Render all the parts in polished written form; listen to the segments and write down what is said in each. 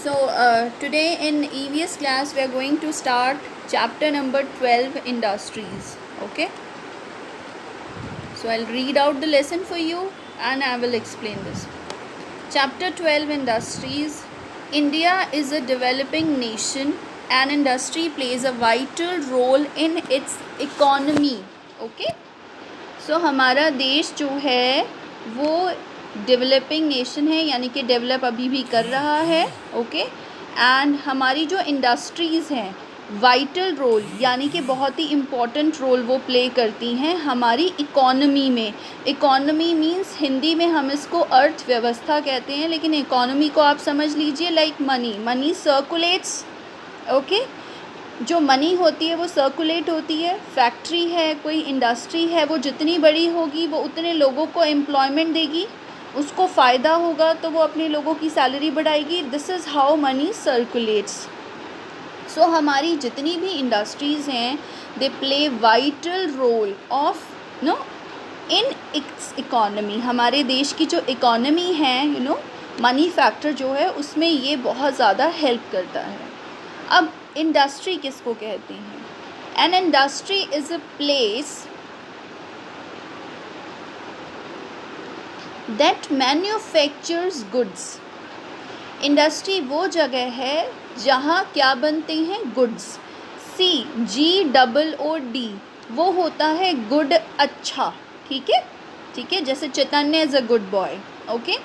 Today in EVS class we are going to start chapter number 12, industries. Okay, so I'll read out the lesson for you and I will explain this. Chapter 12, industries. India is a developing nation and industry plays a vital role in its economy. Okay, so हमारा देश जो है वो developing nation है, यानी कि develop अभी भी कर रहा है. ओके, एंड हमारी जो इंडस्ट्रीज़ हैं वाइटल रोल, यानी कि बहुत ही इम्पॉर्टेंट रोल वो प्ले करती हैं हमारी इकोनॉमी में. इकोनॉमी मींस हिंदी में हम इसको अर्थव्यवस्था कहते हैं, लेकिन इकोनॉमी को आप समझ लीजिए लाइक मनी सर्कुलेट्स. ओके, जो मनी होती है वो सर्कुलेट होती है. फैक्ट्री है, कोई इंडस्ट्री है, वो जितनी बड़ी होगी वो उतने लोगों को एम्प्लॉयमेंट देगी, उसको फ़ायदा होगा तो वो अपने लोगों की सैलरी बढ़ाएगी. This is how money circulates. So हमारी जितनी भी इंडस्ट्रीज़ हैं they play vital role of in its economy. हमारे देश की जो इकोनॉमी है मनी फैक्टर जो है उसमें ये बहुत ज़्यादा हेल्प करता है. अब इंडस्ट्री किसको कहते हैं? An industry is a place that manufactures goods. Industry वो जगह है जहाँ क्या बनते हैं? गुड्स. GOOD वो होता है गुड, अच्छा. ठीक है, जैसे Chaitanya is a good boy. Okay,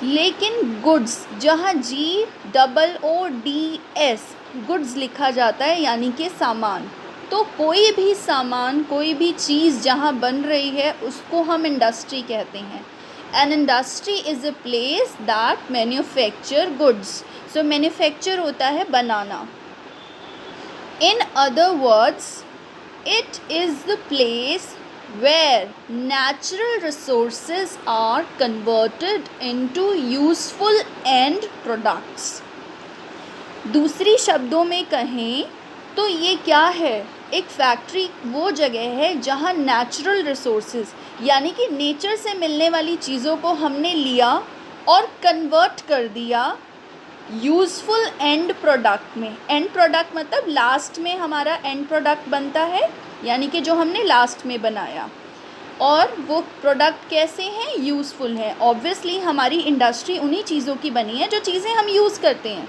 लेकिन गुड्स जहाँ GOODS गुड्स लिखा जाता है, यानी कि सामान. तो कोई भी सामान, कोई भी चीज़ जहाँ बन रही है उसको हम इंडस्ट्री कहते हैं. An industry is a place that manufacture goods. So manufacture होता है बनाना. In other words it is the place where natural resources are converted into useful end products. दूसरी शब्दों में कहें तो ये क्या है? एक फैक्ट्री वो जगह है जहाँ नेचुरल रिसोर्सेज, यानी कि नेचर से मिलने वाली चीज़ों को हमने लिया और कन्वर्ट कर दिया यूज़फुल एंड प्रोडक्ट में. एंड प्रोडक्ट मतलब लास्ट में हमारा एंड प्रोडक्ट बनता है, यानी कि जो हमने लास्ट में बनाया. और वो प्रोडक्ट कैसे हैं? यूज़फुल है. ऑब्वियसली हमारी इंडस्ट्री उन्हीं चीज़ों की बनी है जो चीज़ें हम यूज़ करते हैं,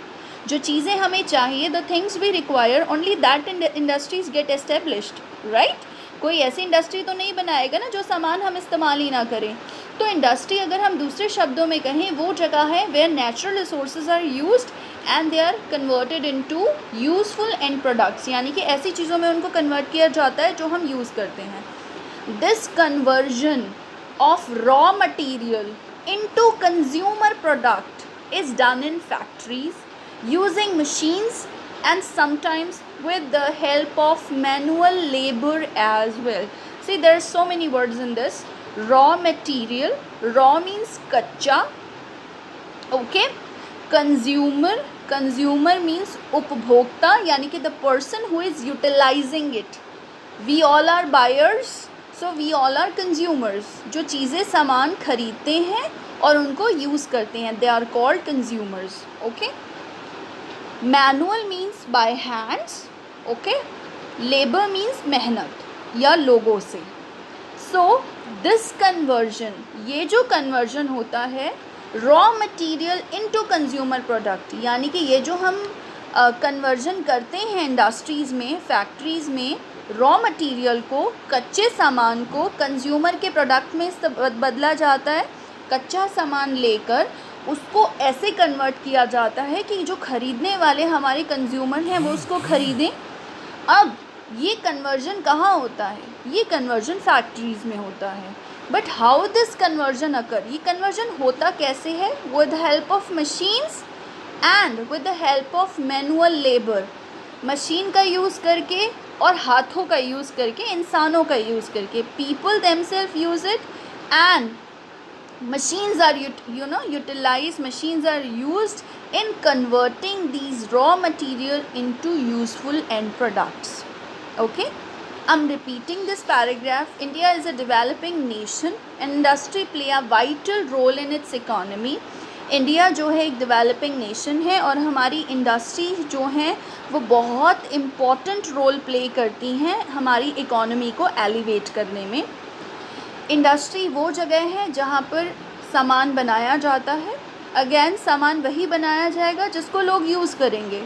जो चीज़ें हमें चाहिए. The things we require only that industries get established, right. कोई ऐसी इंडस्ट्री तो नहीं बनाएगा ना जो सामान हम इस्तेमाल ही ना करें. तो इंडस्ट्री अगर हम दूसरे शब्दों में कहें वो जगह है where natural resources are used and they are converted into useful end products, यानी कि ऐसी चीज़ों में उनको कन्वर्ट किया जाता है जो हम यूज़ करते हैं. This conversion of raw material into consumer product is done in factories using machines and sometimes with the help of manual labor as well. See, there are so many words in this. Raw material, raw means kacha. Okay, consumer means उपभोक्ता, यानी कि the person who is utilizing it. We all are buyers. So we all are consumers. जो चीज़ें सामान खरीदते हैं और उनको यूज़ करते हैं, they are called consumers. Okay, manual means by hands. Okay, labour means मेहनत या लोगों से. सो दिस कन्वर्जन, ये जो कन्वर्जन होता है raw material into consumer product, यानी कि ये जो हम कन्वर्जन करते हैं इंडस्ट्रीज़ में, फैक्ट्रीज़ में, रॉ मटेरियल को, कच्चे सामान को कंज्यूमर के प्रोडक्ट में बदला जाता है. कच्चा सामान लेकर उसको ऐसे कन्वर्ट किया जाता है कि जो ख़रीदने वाले हमारे कंज्यूमर हैं वो उसको ख़रीदें. अब ये कन्वर्जन कहाँ होता है? ये कन्वर्जन फैक्ट्रीज़ में होता है. बट हाउ दिस कन्वर्जन अकर, ये कन्वर्जन होता कैसे है? With the help of machines and with the help of manual labour. Machine का यूज़ करके और हाथों का यूज़ करके, इंसानों का यूज़ करके. People themselves use it and machines are utilized, machines are used in converting these raw material into useful end products. Okay, I'm repeating this paragraph. India is a developing nation and industry play a vital role in its economy. India जो है एक developing nation है और हमारी industry जो हैं वो बहुत इम्पॉर्टेंट रोल प्ले करती हैं हमारी इकोनॉमी को एलिवेट करने में। इंडस्ट्री वो जगह है जहाँ पर सामान बनाया जाता है, अगेन सामान वही बनाया जाएगा जिसको लोग यूज़ करेंगे।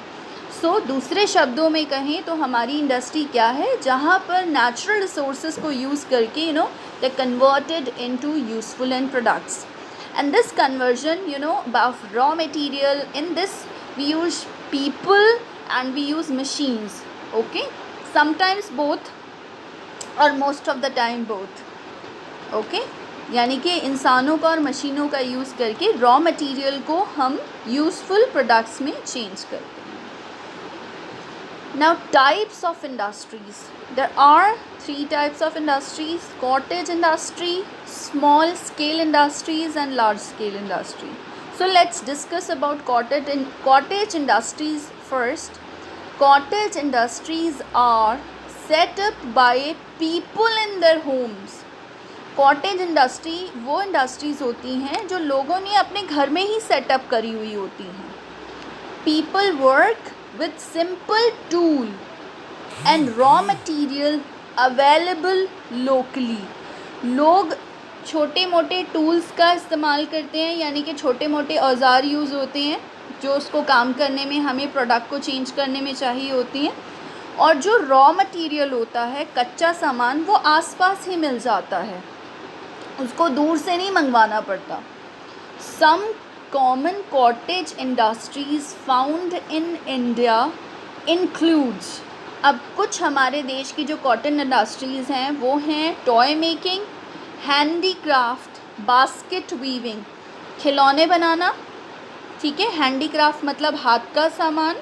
सो दूसरे शब्दों में कहें तो हमारी इंडस्ट्री क्या है, जहाँ पर नेचुरल रिसोर्सेज को यूज़ करके they converted into useful end products. And this conversion of raw material, in this we use people and we use machines, okay, sometimes both or most of the time both, okay, यानी कि इंसानों का और मशीनों का use करके raw material को हम यूज़फुल प्रोडक्ट्स में चेंज करते हैं। Now types of industries. There are 3 types of industries: cottage industry, small scale industries and large scale industry. So let's discuss about cottage industries first. Cottage industries are set up by people in their homes. Cottage industry वो industries होती हैं जो लोगों ने अपने घर में ही setup करी हुई होती हैं। People work with simple tool and raw material available locally. लोग छोटे मोटे टूल्स का इस्तेमाल करते हैं, यानी कि छोटे मोटे औजार यूज़ होते हैं जो उसको काम करने में हमें प्रोडक्ट को चेंज करने में चाहिए होती हैं, और जो रॉ मटेरियल होता है कच्चा सामान वो आसपास ही मिल जाता है, उसको दूर से नहीं मंगवाना पड़ता। Some common cottage industries found in India includes, अब कुछ हमारे देश की जो कॉटन इंडस्ट्रीज़ हैं वो हैं toy making, handicraft, basket weaving, खिलौने बनाना, ठीक है, हैंडीक्राफ्ट मतलब हाथ का सामान,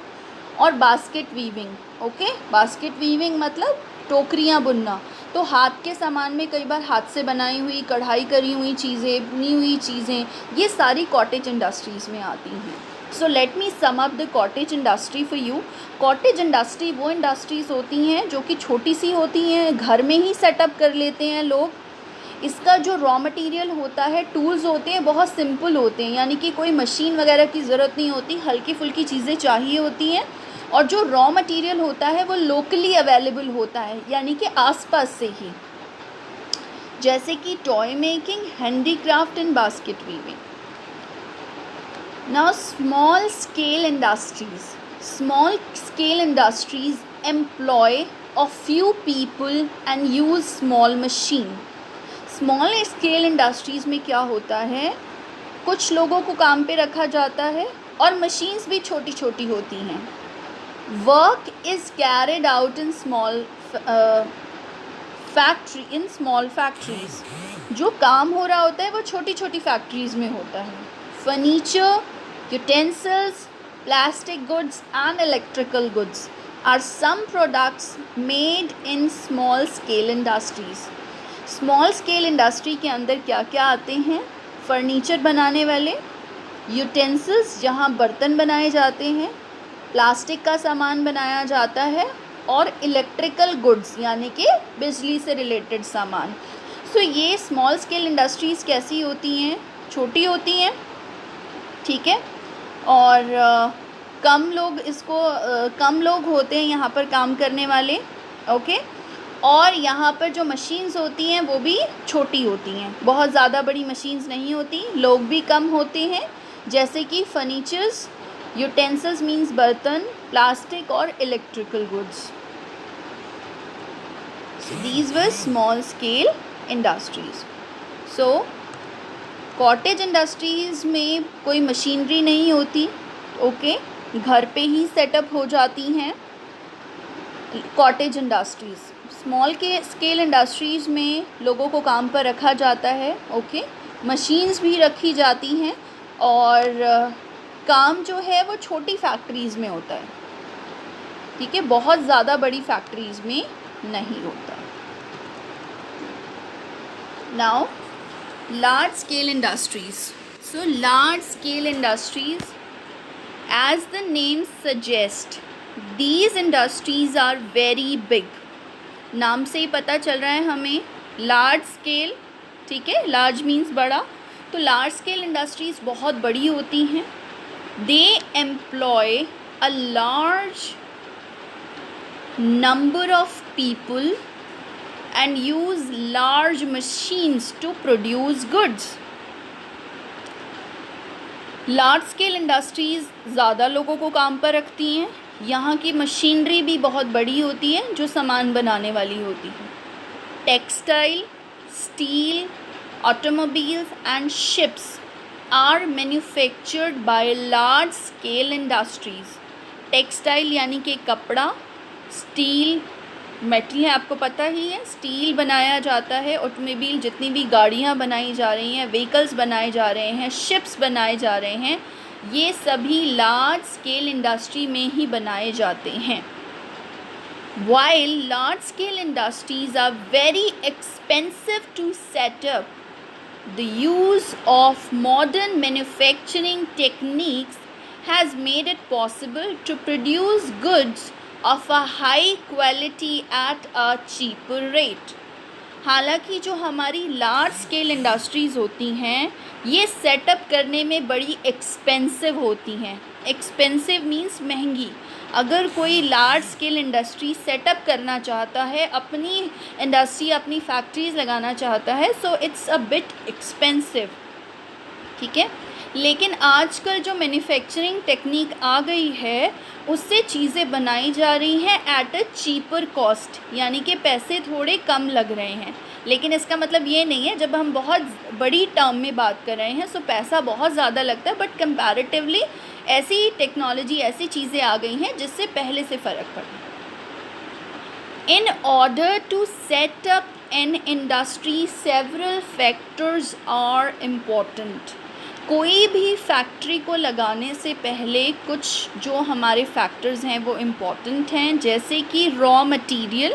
और basket weaving, okay, basket weaving मतलब टोकरियाँ बुनना। तो हाथ के सामान में कई बार हाथ से बनाई हुई, कढ़ाई करी हुई चीज़ें, बुनी हुई चीज़ें, ये सारी कॉटेज इंडस्ट्रीज़ में आती हैं। So let me sum up the cottage industry for you. Cottage industry वो इंडस्ट्रीज़ होती हैं जो कि छोटी सी होती हैं, घर में ही सेटअप कर लेते हैं लोग। इसका जो रॉ मटेरियल होता है, टूल्स होते हैं, बहुत सिंपल होते हैं, यानी कि कोई मशीन वगैरह की ज़रूरत नहीं होती, हल्की फुल्की चीज़ें चाहिए होती हैं, और जो रॉ मटेरियल होता है वो लोकली अवेलेबल होता है, यानी कि आसपास से ही, जैसे कि toy making, handicraft and basket weaving. Now small scale industries. Small scale industries employ a few people and use small machine. Small scale industries में क्या होता है, कुछ लोगों को काम पे रखा जाता है और मशीन्स भी छोटी छोटी होती हैं। Work is carried out in small factories. जो काम हो रहा होता है वो छोटी छोटी फैक्ट्रीज़ में होता है। Furniture, utensils, plastic goods and electrical goods are some products made in small scale industries. Small scale industry के अंदर क्या क्या आते हैं, फर्नीचर बनाने वाले, यूटेंसिल्स जहाँ बर्तन बनाए जाते हैं, प्लास्टिक का सामान बनाया जाता है, और इलेक्ट्रिकल गुड्स यानी कि बिजली से रिलेटेड सामान। सो ये स्मॉल स्केल इंडस्ट्रीज़ कैसी होती हैं, छोटी होती हैं, ठीक है, और कम लोग होते हैं यहाँ पर काम करने वाले, ओके, और यहाँ पर जो मशीन्स होती हैं वो भी छोटी होती हैं, बहुत ज़्यादा बड़ी मशीन्स नहीं होती, लोग भी कम होते हैं, जैसे कि फर्नीचर्स, यूटेंसिल्स मीन्स बर्तन, प्लास्टिक और electrical goods. These were small scale industries. So cottage industries में कोई मशीनरी नहीं होती, ओके, घर पे ही सेटअप हो जाती हैं कॉटेज इंडस्ट्रीज़। स्मॉल के स्केल इंडस्ट्रीज़ में लोगों को काम पर रखा जाता है, ओके, मशीन्स भी रखी जाती हैं, और काम जो है वो छोटी फैक्ट्रीज़ में होता है, ठीक है, बहुत ज़्यादा बड़ी फैक्ट्रीज़ में नहीं होता। Now large scale industries. So large scale industries, as the name suggests, these industries are very big. नाम से ही पता चल रहा है हमें, large scale, ठीक है, large means बड़ा, तो लार्ज स्केल इंडस्ट्रीज़ बहुत बड़ी होती हैं. They employ a large number of people and use large machines to produce goods. Large scale industries ज़्यादा लोगों को काम पर रखती हैं. यहाँ की मशीनरी भी बहुत बड़ी होती है जो सामान बनाने वाली होती है. Textile, steel, automobiles and ships are manufactured by large scale industries. Textile यानी कि कपड़ा, स्टील मेटल है, आपको पता ही है. स्टील बनाया जाता है. ऑटोमोबाइल, जितनी भी गाड़ियाँ बनाई जा रही हैं, व्हीकल्स बनाए जा रहे हैं, शिप्स बनाए जा रहे हैं, ये सभी लार्ज स्केल इंडस्ट्री में ही बनाए जाते हैं. While large scale industries are very expensive to set up, the use of modern manufacturing techniques has made it possible to produce goods of a high quality at a cheaper rate. हालांकि जो हमारी large scale industries होती हैं ये setup करने में बड़ी expensive होती हैं. एक्सपेंसिव मीन्स महंगी. अगर कोई लार्ज स्केल इंडस्ट्री सेटअप करना चाहता है, अपनी इंडस्ट्री, अपनी फैक्ट्रीज लगाना चाहता है, so it's a bit expensive. ठीक है. लेकिन आजकल जो मैन्युफैक्चरिंग टेक्निक आ गई है उससे चीज़ें बनाई जा रही हैं एट अ चीपर कॉस्ट, यानी कि पैसे थोड़े कम लग रहे हैं. लेकिन इसका मतलब ये नहीं है, जब हम बहुत बड़ी टर्म में बात कर रहे हैं सो पैसा बहुत ज़्यादा लगता है, बट कंपैरेटिवली ऐसी टेक्नोलॉजी, ऐसी चीज़ें आ गई हैं जिससे पहले से फ़र्क पड़ा. In order to set up an industry several factors are important. कोई भी फैक्ट्री को लगाने से पहले कुछ जो हमारे फैक्टर्स हैं वो इम्पॉर्टेंट हैं, जैसे कि रॉ मटेरियल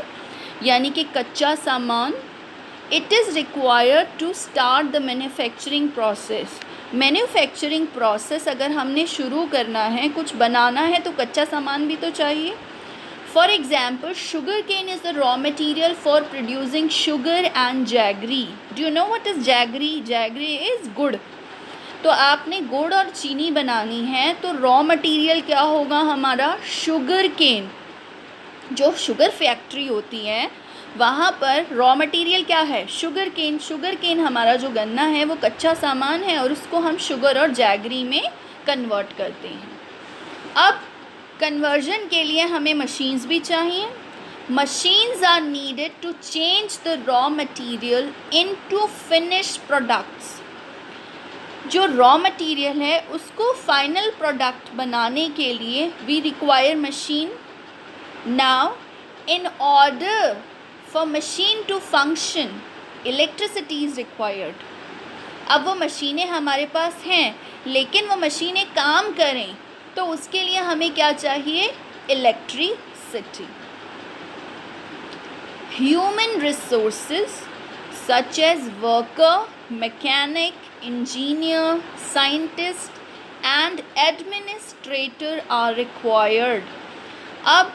यानी कि कच्चा सामान. It is required to start the manufacturing process. Manufacturing process अगर हमने शुरू करना है, कुछ बनाना है, तो कच्चा सामान भी तो चाहिए. For example, sugar cane is the raw material for producing sugar and jaggery. Do you know what is jaggery? Jaggery is gur. तो आपने गुड़ और चीनी बनानी है तो रॉ मटेरियल क्या होगा हमारा? Sugar cane. जो शुगर फैक्ट्री होती है वहाँ पर रॉ मटेरियल क्या है? Sugar cane. शुगर केन हमारा जो गन्ना है वो कच्चा सामान है और उसको हम शुगर और जैगरी में कन्वर्ट करते हैं. अब कन्वर्जन के लिए हमें मशीन्स भी चाहिए. Machines are needed to change the raw material into finished products. जो रॉ मटेरियल है उसको फाइनल प्रोडक्ट बनाने के लिए we require machine. Now in order for machine to function electricity is required. अब वो मशीनें हमारे पास हैं लेकिन वो मशीनें काम करें तो उसके लिए हमें क्या चाहिए? Electricity. Human resources such as worker, mechanic, engineer, scientist and administrator are required. अब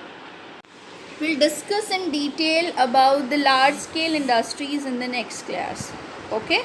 we'll discuss in detail about the large scale industries in the next class. Okay?